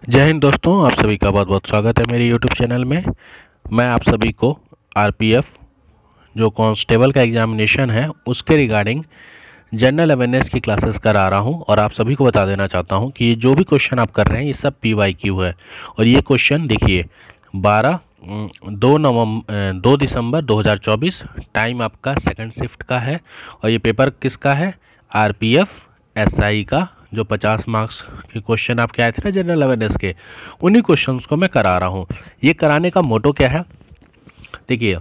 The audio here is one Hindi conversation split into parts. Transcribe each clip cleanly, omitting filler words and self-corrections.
जय हिंद दोस्तों, आप सभी का बहुत बहुत स्वागत है मेरे YouTube चैनल में। मैं आप सभी को आरपीएफ जो कांस्टेबल का एग्जामिनेशन है उसके रिगार्डिंग जनरल अवेयरनेस की क्लासेस करा रहा हूं और आप सभी को बता देना चाहता हूं कि ये जो भी क्वेश्चन आप कर रहे हैं ये सब PYQ है। और ये क्वेश्चन देखिए 2 दिसंबर 2024, टाइम आपका सेकंड शिफ्ट का है और ये पेपर किसका है? आरपीएफ एसआई का, जो 50 मार्क्स के क्वेश्चन आपके आए थे ना जनरल अवेयरनेस के, उन्हीं क्वेश्चंस को मैं करा रहा हूँ। ये कराने का मोटो क्या है? देखिए,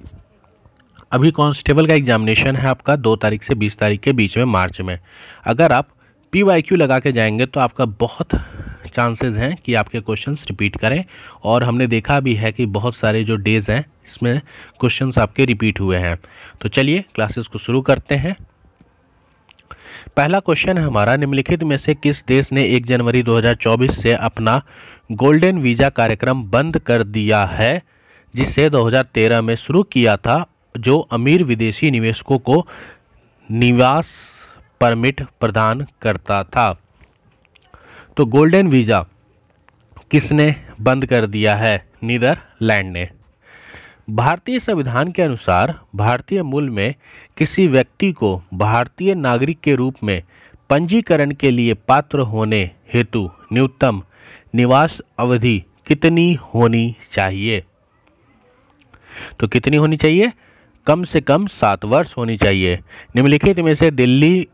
अभी कांस्टेबल का एग्जामिनेशन है आपका 2 तारीख से 20 तारीख के बीच में, मार्च में। अगर आप PYQ लगा के जाएंगे तो आपका बहुत चांसेस हैं कि आपके क्वेश्चंस रिपीट करें, और हमने देखा भी है कि बहुत सारे जो डेज हैं इसमें क्वेश्चंस आपके रिपीट हुए हैं। तो चलिए क्लासेस को शुरू करते हैं। पहला क्वेश्चन है हमारा, निम्नलिखित में से किस देश ने 1 जनवरी 2024 से अपना गोल्डन वीज़ा कार्यक्रम बंद कर दिया है, जिसे 2013 में शुरू किया था, जो अमीर विदेशी निवेशकों को निवास परमिट प्रदान करता था? तो गोल्डन वीज़ा किसने बंद कर दिया है? नीदरलैंड ने। भारतीय संविधान के अनुसार भारतीय मूल में किसी व्यक्ति को भारतीय नागरिक के रूप में पंजीकरण के लिए पात्र होने हेतु न्यूनतम निवास अवधि कितनी होनी चाहिए? तो कितनी होनी चाहिए? कम से कम 7 वर्ष होनी चाहिए। निम्नलिखित में से दिल्ली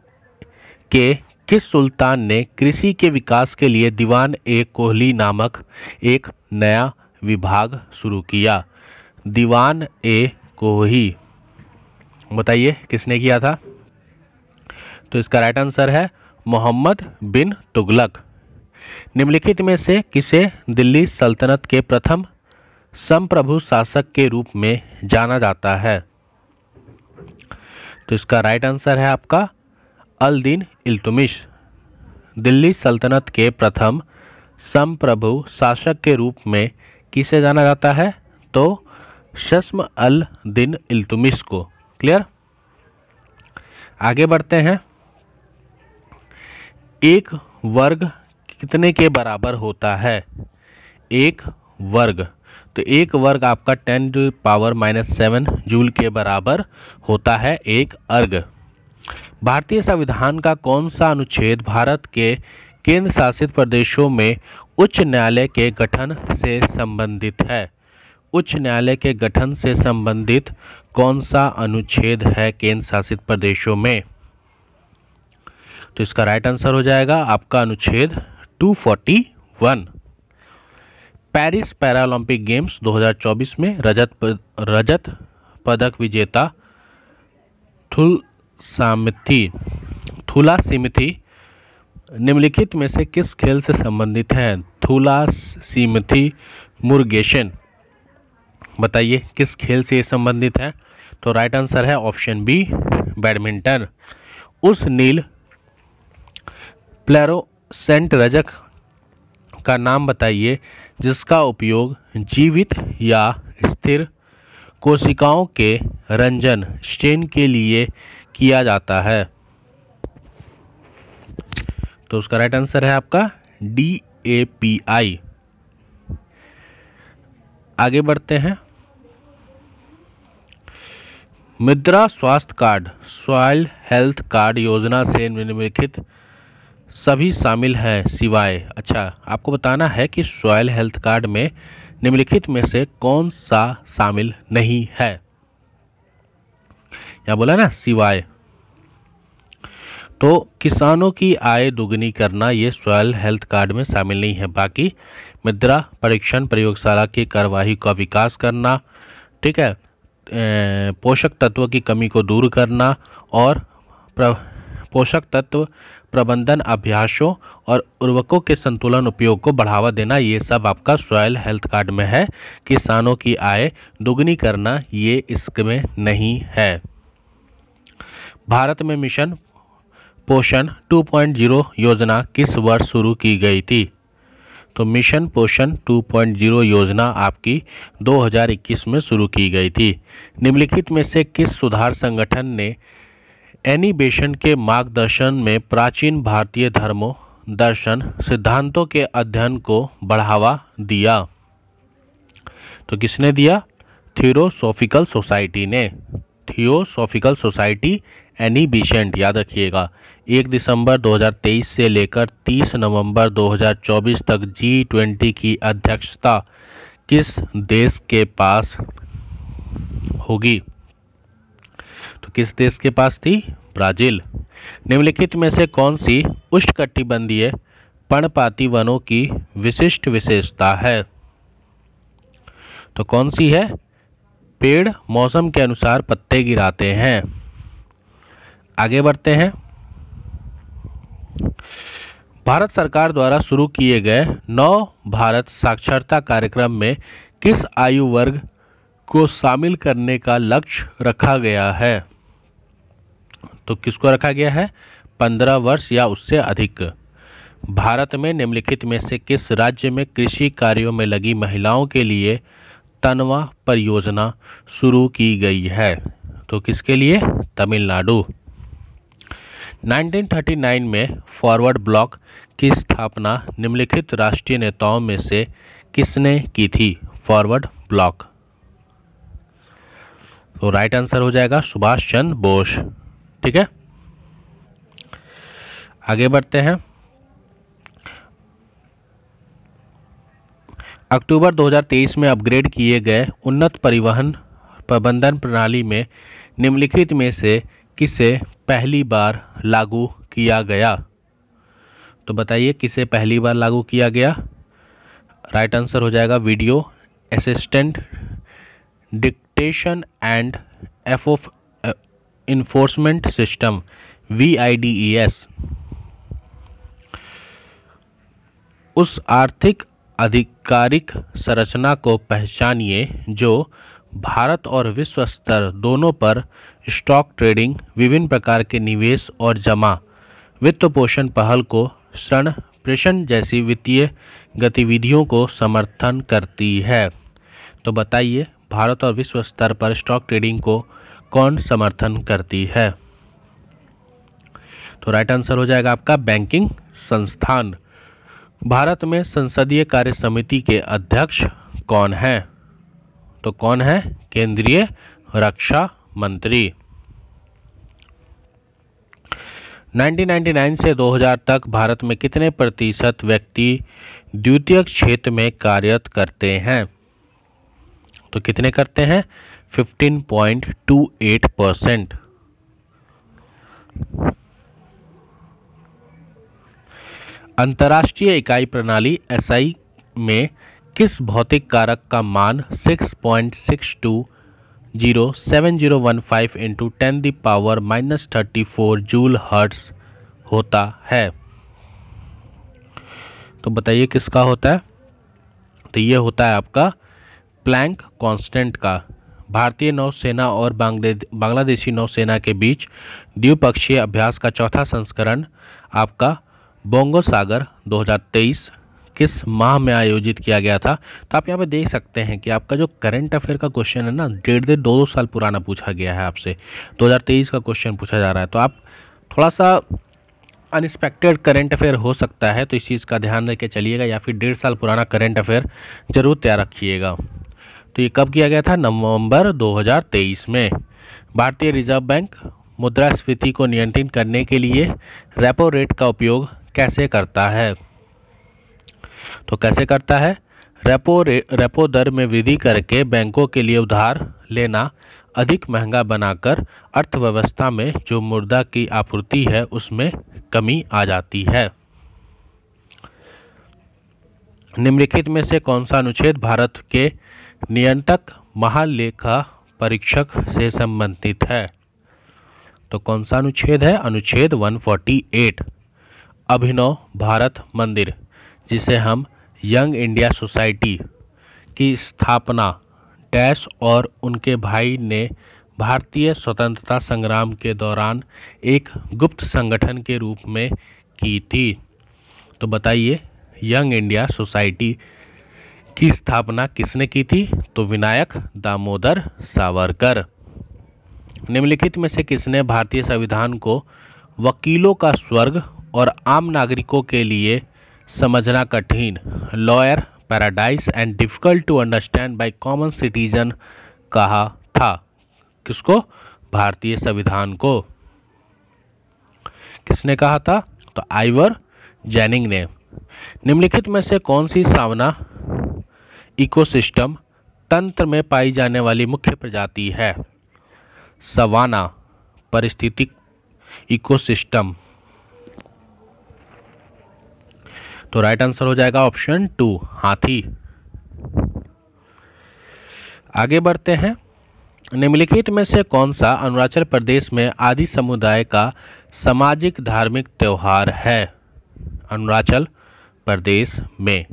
के किस सुल्तान ने कृषि के विकास के लिए दीवान-ए कोहली नामक एक नया विभाग शुरू किया? दीवान-ए कोहली, बताइए किसने किया था? तो इसका राइट आंसर है मोहम्मद बिन तुगलक। निम्नलिखित में से किसे दिल्ली सल्तनत के प्रथम संप्रभु शासक के रूप में जाना जाता है? तो इसका राइट आंसर है आपका अल-दीन इल्तुतमिश। दिल्ली सल्तनत के प्रथम संप्रभु शासक के रूप में किसे जाना जाता है? तो शस्म अल-दीन इल्तुतमिश को। क्लियर? आगे बढ़ते हैं। एक वर्ग कितने के बराबर होता है? एक वर्ग, तो एक वर्ग आपका 10⁻⁻7 जूल के बराबर होता है एक अर्ग। भारतीय संविधान का कौन सा अनुच्छेद भारत के केंद्र शासित प्रदेशों में उच्च न्यायालय के गठन से संबंधित है? उच्च न्यायालय के गठन से संबंधित कौन सा अनुच्छेद है केंद्र शासित प्रदेशों में? तो इसका राइट आंसर हो जाएगा आपका अनुच्छेद 241। पेरिस पैरालंपिक गेम्स 2024 में रजत पदक विजेता थुलासिमिथी निम्नलिखित में से किस खेल से संबंधित हैं? थुलासिमिथी मुरुगेसन, बताइए किस खेल से ये संबंधित है? तो राइट आंसर है ऑप्शन बी, बैडमिंटन। उस नील फ्लोरोसेंट रजक का नाम बताइए जिसका उपयोग जीवित या स्थिर कोशिकाओं के रंजन स्टेन के लिए किया जाता है? तो उसका राइट आंसर है आपका DAPI। आगे बढ़ते हैं। मृदा स्वास्थ्य कार्ड, सॉइल हेल्थ कार्ड योजना से निम्नलिखित सभी शामिल हैं सिवाय, अच्छा आपको बताना है कि सॉइल हेल्थ कार्ड में निम्नलिखित में से कौन सा शामिल नहीं है? या बोला ना सिवाय। तो किसानों की आय दोगुनी करना ये सॉइल हेल्थ कार्ड में शामिल नहीं है। बाकी मृदा परीक्षण प्रयोगशाला की कार्यवाही का विकास करना, ठीक है, पोषक तत्व की कमी को दूर करना और पोषक तत्व प्रबंधन अभ्यासों और उर्वरकों के संतुलन उपयोग को बढ़ावा देना, ये सब आपका सॉइल हेल्थ कार्ड में है। किसानों की आय दोगुनी करना ये इसमें नहीं है। भारत में मिशन पोषण 2.0 योजना किस वर्ष शुरू की गई थी? तो मिशन पोषण 2.0 योजना आपकी 2021 में शुरू की गई थी। निम्नलिखित में से किस सुधार संगठन ने एनिबेशन के मार्गदर्शन में प्राचीन भारतीय दर्शन सिद्धांतों के अध्ययन को बढ़ावा दिया? तो किसने दिया? थियोसॉफिकल सोसाइटी ने। थियोसॉफिकल सोसाइटी एनी बिसेंट, याद रखिएगा। 1 दिसंबर 2023 से लेकर 30 नवंबर 2024 तक G20 की अध्यक्षता किस देश के पास होगी? तो किस देश के पास थी? ब्राजील। निम्नलिखित में से कौन सी उष्णकटिबंधीय पर्णपाती वनों की विशिष्ट विशेषता है? तो कौन सी है? पेड़ मौसम के अनुसार पत्ते गिराते हैं। आगे बढ़ते हैं। भारत सरकार द्वारा शुरू किए गए नव भारत साक्षरता कार्यक्रम में किस आयु वर्ग को शामिल करने का लक्ष्य रखा गया है? तो किसको रखा गया है? 15 वर्ष या उससे अधिक। भारत में निम्नलिखित में से किस राज्य में कृषि कार्यों में लगी महिलाओं के लिए तनवा परियोजना शुरू की गई है? तो किसके लिए? तमिलनाडु। 1939 में फॉरवर्ड ब्लॉक की स्थापना निम्नलिखित राष्ट्रीय नेताओं में से किसने की थी? Forward block. तो राइट आंसर हो जाएगा सुभाष चंद्र बोस। ठीक है, आगे बढ़ते हैं। अक्टूबर 2023 में अपग्रेड किए गए उन्नत परिवहन प्रबंधन प्रणाली में निम्नलिखित में से किसे पहली बार लागू किया गया? तो बताइए किसे पहली बार लागू किया गया? राइट आंसर हो जाएगा video assistant dictation and enforcement system, VIDES। उस आर्थिक आधिकारिक संरचना को पहचानिए जो भारत और विश्व स्तर दोनों पर स्टॉक ट्रेडिंग, विभिन्न प्रकार के निवेश और जमा वित्त पोषण पहल को ऋण प्रेषण जैसी वित्तीय गतिविधियों को समर्थन करती है। तो बताइए भारत और विश्व स्तर पर स्टॉक ट्रेडिंग को कौन समर्थन करती है? तो राइट आंसर हो जाएगा आपका बैंकिंग संस्थान। भारत में संसदीय कार्य समिति के अध्यक्ष कौन है? तो कौन है? केंद्रीय रक्षा मंत्री। 1999 से 2000 तक भारत में कितने प्रतिशत व्यक्ति द्वितीयक क्षेत्र में कार्यरत करते हैं? तो कितने करते हैं? 15.28%। अंतर्राष्ट्रीय इकाई प्रणाली SI में किस भौतिक कारक का मान 6.6207015 इंटू 10⁻⁻34 जूल हर्ट्ज होता है? तो बताइए किसका होता है? तो ये होता है आपका प्लैंक कांस्टेंट का। भारतीय नौसेना और बांग्लादेशी नौसेना के बीच द्विपक्षीय अभ्यास का चौथा संस्करण आपका बोंगो सागर 2023 किस माह में आयोजित किया गया था? तो आप यहाँ पे देख सकते हैं कि आपका जो करंट अफेयर का क्वेश्चन है ना, 1.5-2 साल पुराना पूछा गया है आपसे। 2023 का क्वेश्चन पूछा जा रहा है, तो आप थोड़ा सा अनएक्सपेक्टेड करंट अफेयर हो सकता है, तो इस चीज़ का ध्यान रख के चलिएगा, या फिर 1.5 साल पुराना करंट अफेयर जरूर तैयार रखिएगा। तो ये कब किया गया था? नवंबर 2023 में। भारतीय रिजर्व बैंक मुद्रास्फीति को नियंत्रित करने के लिए रेपो रेट का उपयोग कैसे करता है? तो कैसे करता है? रेपो दर में वृद्धि करके बैंकों के लिए उधार लेना अधिक महंगा बनाकर अर्थव्यवस्था में जो मुद्रा की आपूर्ति है उसमें कमी आ जाती है। निम्नलिखित में से कौन सा अनुच्छेद भारत के नियंत्रक महालेखा परीक्षक से संबंधित है? तो कौन सा अनुच्छेद है? अनुच्छेद 148। अभिनव भारत मंदिर, जिसे हम यंग इंडिया सोसाइटी की स्थापना डैश और उनके भाई ने भारतीय स्वतंत्रता संग्राम के दौरान एक गुप्त संगठन के रूप में की थी। तो बताइए यंग इंडिया सोसाइटी की स्थापना किसने की थी? तो विनायक दामोदर सावरकर। निम्नलिखित में से किसने भारतीय संविधान को वकीलों का स्वर्ग और आम नागरिकों के लिए समझना कठिन, lawyer paradise and difficult to understand by common citizen कहा था। किसको? भारतीय संविधान को। किसने कहा था? तो आइवर जेनिंग ने। निम्नलिखित में से कौन सी सावना इकोसिस्टम तंत्र में पाई जाने वाली मुख्य प्रजाति है? सवाना पारिस्थितिक इकोसिस्टम। तो राइट आंसर हो जाएगा ऑप्शन 2 हाथी। आगे बढ़ते हैं। निम्नलिखित में से कौन सा अरुणाचल प्रदेश में आदि समुदाय का सामाजिक धार्मिक त्योहार है? अरुणाचल प्रदेश में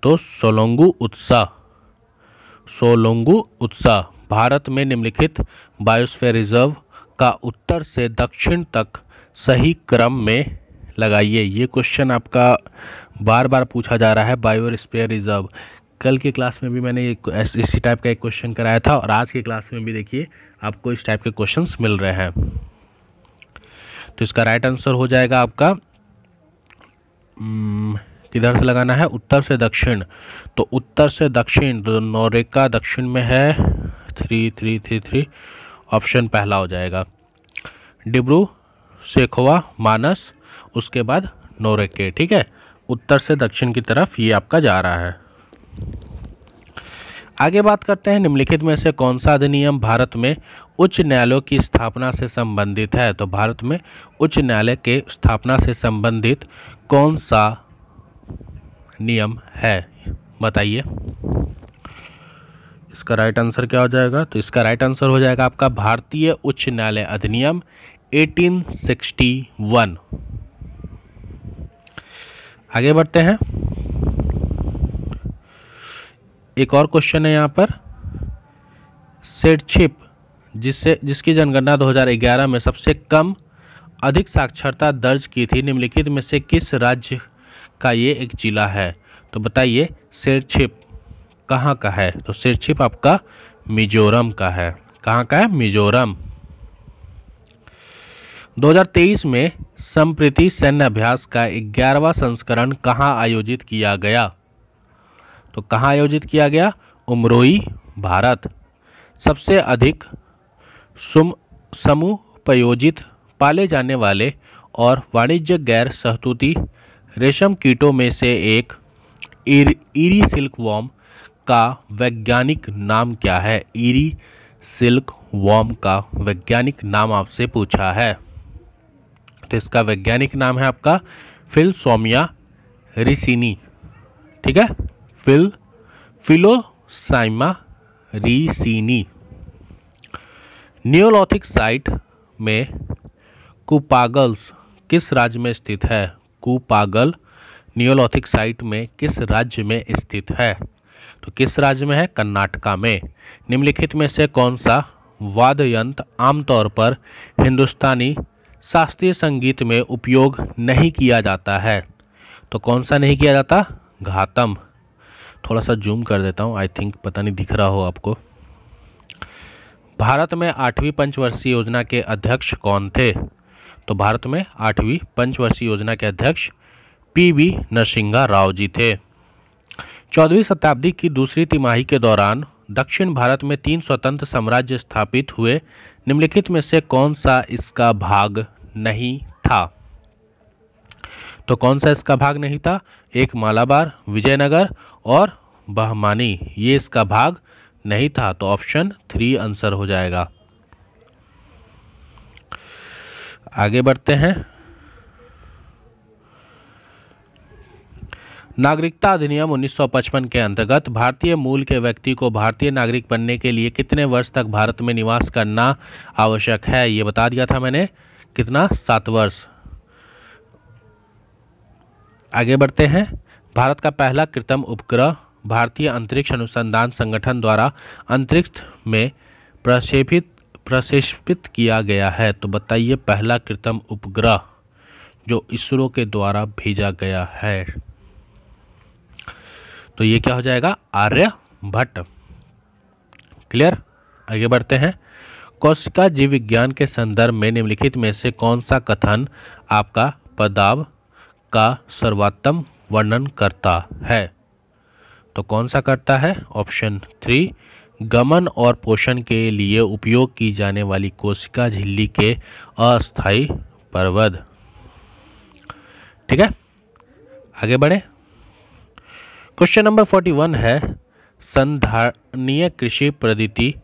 तो सोलोंगु उत्सव। सोलोंगु उत्सव भारत में निम्नलिखित बायोस्फीयर रिजर्व का उत्तर से दक्षिण तक सही क्रम में लगाइए। ये क्वेश्चन आपका बार बार पूछा जा रहा है। बायोस्फीयर रिजर्व कल की क्लास में भी मैंने इसी टाइप का एक क्वेश्चन कराया था और आज की क्लास में भी देखिए आपको इस टाइप के क्वेश्चंस मिल रहे हैं। तो इसका राइट आंसर हो जाएगा आपका किधर से लगाना है? उत्तर से दक्षिण। तो उत्तर से दक्षिण तो नोरेका दक्षिण में है 3333, ऑप्शन पहला हो जाएगा। डिब्रू सेखोवा मानस, उसके बाद नोरेके। ठीक है, उत्तर से दक्षिण की तरफ ये आपका जा रहा है। आगे बात करते हैं। निम्नलिखित में से कौन सा अधिनियम भारत में उच्च न्यायालयों की स्थापना से संबंधित है? तो भारत में उच्च न्यायालय के स्थापना से संबंधित कौन सा नियम है बताइए। इसका राइट आंसर क्या हो जाएगा? तो इसका राइट आंसर हो जाएगा आपका भारतीय उच्च न्यायालय अधिनियम 1861। आगे बढ़ते हैं। एक और क्वेश्चन है यहाँ पर। सेडशिप जिसकी जनगणना 2011 में सबसे कम अधिक साक्षरता दर्ज की थी, निम्नलिखित में से किस राज्य का ये एक जिला है? तो बताइए सेडशिप कहाँ का है? तो सेडशिप आपका मिजोरम का है। कहाँ का है? मिजोरम। 2023 में संप्रीति सैन्य अभ्यास का 11वां संस्करण कहाँ आयोजित किया गया? तो कहाँ आयोजित किया गया? उमरोई, भारत। सबसे अधिक समूपयोजित पाले जाने वाले और वाणिज्य गैर सहतूती रेशम कीटों में से एक ईरी सिल्क वॉर्म का वैज्ञानिक नाम क्या है? ईरी सिल्क वॉर्म का वैज्ञानिक नाम आपसे पूछा है। तो इसका वैज्ञानिक नाम है आपका फिलोसाइमा रिसिनी। ठीक है, फिलोसाइमा रिसिनी। नियोलिथिक साइट में कूपागल्स किस राज्य में स्थित है? कूपागल नियोलिथिक साइट में किस राज्य में स्थित है? तो किस राज्य में है? कर्नाटका में। निम्नलिखित में से कौन सा वाद्य यंत्र आमतौर पर हिंदुस्तानी शास्त्रीय संगीत में उपयोग नहीं किया जाता है? तो कौन सा नहीं किया जाता? घातम। थोड़ा सा जूम कर देता हूँ, आई थिंक पता नहीं दिख रहा हो आपको। भारत में 8वीं पंचवर्षीय योजना के अध्यक्ष कौन थे? तो भारत में 8वीं पंचवर्षीय योजना के अध्यक्ष PV नरसिंहा राव जी थे। 14वीं शताब्दी की दूसरी तिमाही के दौरान दक्षिण भारत में 3 स्वतंत्र साम्राज्य स्थापित हुए, निम्नलिखित में से कौन सा इसका भाग नहीं था? तो कौन सा इसका भाग नहीं था? एक मालाबार, विजयनगर और बहमानी, ये इसका भाग नहीं था। तो ऑप्शन 3 आंसर हो जाएगा। आगे बढ़ते हैं। नागरिकता अधिनियम 1955 के अंतर्गत भारतीय मूल के व्यक्ति को भारतीय नागरिक बनने के लिए कितने वर्ष तक भारत में निवास करना आवश्यक है? ये बता दिया था मैंने। कितना? 7 वर्ष। आगे बढ़ते हैं। भारत का पहला कृत्रिम उपग्रह भारतीय अंतरिक्ष अनुसंधान संगठन द्वारा अंतरिक्ष में प्रक्षेपित किया गया है। तो बताइए पहला कृत्रिम उपग्रह जो इसरो के द्वारा भेजा गया है, तो ये क्या हो जाएगा? आर्यभट्ट। क्लियर? आगे बढ़ते हैं। कोशिका जीव विज्ञान के संदर्भ में निम्नलिखित में से कौन सा कथन आपका पदार्थ का सर्वोत्तम वर्णन करता है? तो कौन सा करता है? ऑप्शन 3, गमन और पोषण के लिए उपयोग की जाने वाली कोशिका झिल्ली के अस्थायी प्रवर्ध। ठीक है, आगे बढ़े। क्वेश्चन नंबर 41 है, संधारणीय कृषि पद्धति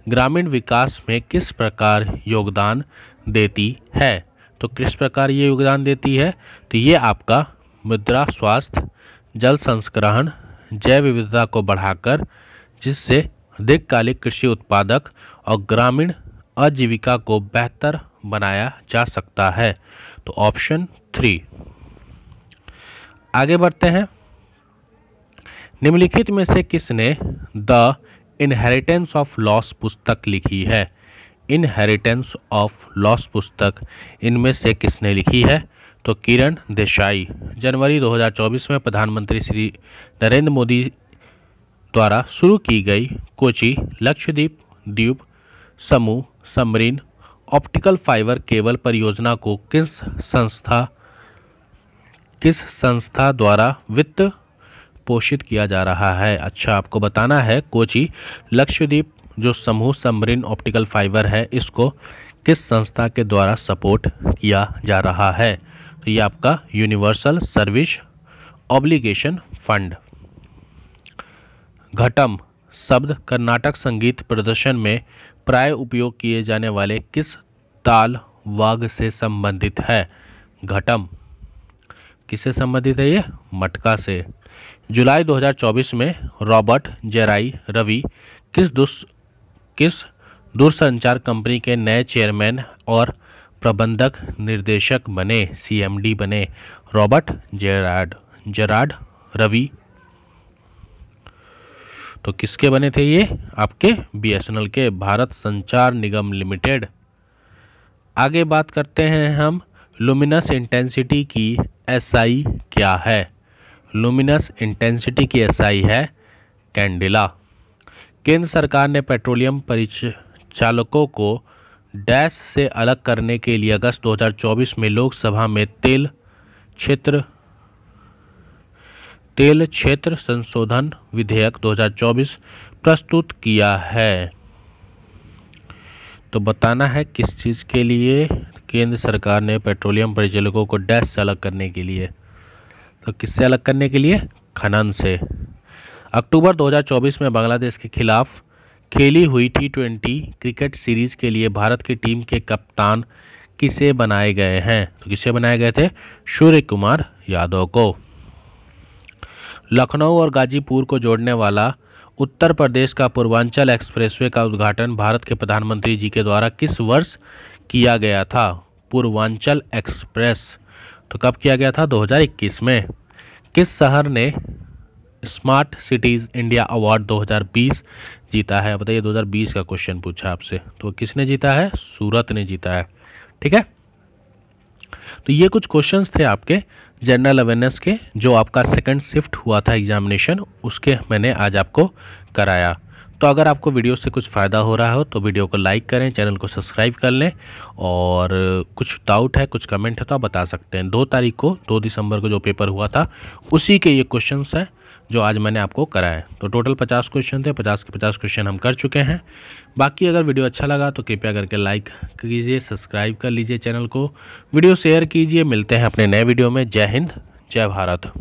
ग्रामीण विकास में किस प्रकार योगदान देती है? तो किस प्रकार ये योगदान देती है? तो ये आपका मृदा स्वास्थ्य, जल संस्करण, जैव विविधता को बढ़ाकर, जिससे दीर्घकालिक कृषि उत्पादक और ग्रामीण आजीविका को बेहतर बनाया जा सकता है। तो ऑप्शन 3। आगे बढ़ते हैं। निम्नलिखित में से किसने द इनहेरिटेंस ऑफ लॉस पुस्तक लिखी है? इनहेरिटेंस ऑफ लॉस पुस्तक इनमें से किसने लिखी है? तो किरण देसाई। जनवरी 2024 में प्रधानमंत्री श्री नरेंद्र मोदी द्वारा शुरू की गई कोची लक्षद्वीप द्वीप समूह सबमरीन ऑप्टिकल फाइबर केबल परियोजना को किस संस्था द्वारा वित्त पोषित किया जा रहा है? अच्छा, आपको बताना है कोची लक्षद्वीप जो समूह सबमरीन ऑप्टिकल फाइबर है, इसको किस संस्था के द्वारा सपोर्ट किया जा रहा है? तो ये आपका यूनिवर्सल सर्विस ऑब्लिगेशन फंड। घटम शब्द कर्नाटक संगीत प्रदर्शन में प्राय उपयोग किए जाने वाले किस ताल वाद्य से संबंधित है? घटम किससे संबंधित है? ये मटका से। जुलाई 2024 में रॉबर्ट जेराई रवि किस दूरसंचार कंपनी के नए चेयरमैन और प्रबंधक निर्देशक बने, CMD बने? Robert Gerard Ravi. तो किसके बने थे ये? आपके BSNL के, भारत संचार निगम लिमिटेड। आगे बात करते हैं हम, लुमिनस इंटेंसिटी की SI क्या है? लुमिनस इंटेंसिटी की SI है कैंडेला। केंद्र सरकार ने पेट्रोलियम परिचालकों को डैश से अलग करने के लिए अगस्त 2024 में लोकसभा में तेल क्षेत्र संशोधन विधेयक 2024 प्रस्तुत किया है। तो बताना है किस चीज़ के लिए केंद्र सरकार ने पेट्रोलियम परिचालकों को डैश से अलग करने के लिए? तो किससे अलग करने के लिए? खनन से। अक्टूबर 2024 में बांग्लादेश के खिलाफ खेली हुई T20 क्रिकेट सीरीज के लिए भारत की टीम के कप्तान किसे बनाए गए हैं? तो किसे बनाए गए थे? सूर्य कुमार यादव को। लखनऊ और गाजीपुर को जोड़ने वाला उत्तर प्रदेश का पूर्वांचल एक्सप्रेसवे का उद्घाटन भारत के प्रधानमंत्री जी के द्वारा किस वर्ष किया गया था? पूर्वांचल एक्सप्रेस तो कब किया गया था? 2021 में। किस शहर ने स्मार्ट सिटीज़ इंडिया अवार्ड 2020 जीता है? बताइए, 2020 का क्वेश्चन पूछा आपसे, तो किसने जीता है? सूरत ने जीता है। ठीक है, तो ये कुछ क्वेश्चंस थे आपके जनरल अवेयरनेस के, जो आपका सेकंड शिफ्ट हुआ था एग्जामिनेशन, उसके मैंने आज आपको कराया। तो अगर आपको वीडियो से कुछ फ़ायदा हो रहा हो तो वीडियो को लाइक करें, चैनल को सब्सक्राइब कर लें, और कुछ डाउट है, कुछ कमेंट है तो आप बता सकते हैं। 2 दिसंबर को जो पेपर हुआ था उसी के ये क्वेश्चंस हैं जो आज मैंने आपको कराया। तो टोटल 50 क्वेश्चन थे, 50 के 50 क्वेश्चन हम कर चुके हैं। बाकी अगर वीडियो अच्छा लगा तो कृपया करके लाइक कीजिए, सब्सक्राइब कर लीजिए चैनल को, वीडियो शेयर कीजिए। मिलते हैं अपने नए वीडियो में। जय हिंद, जय भारत।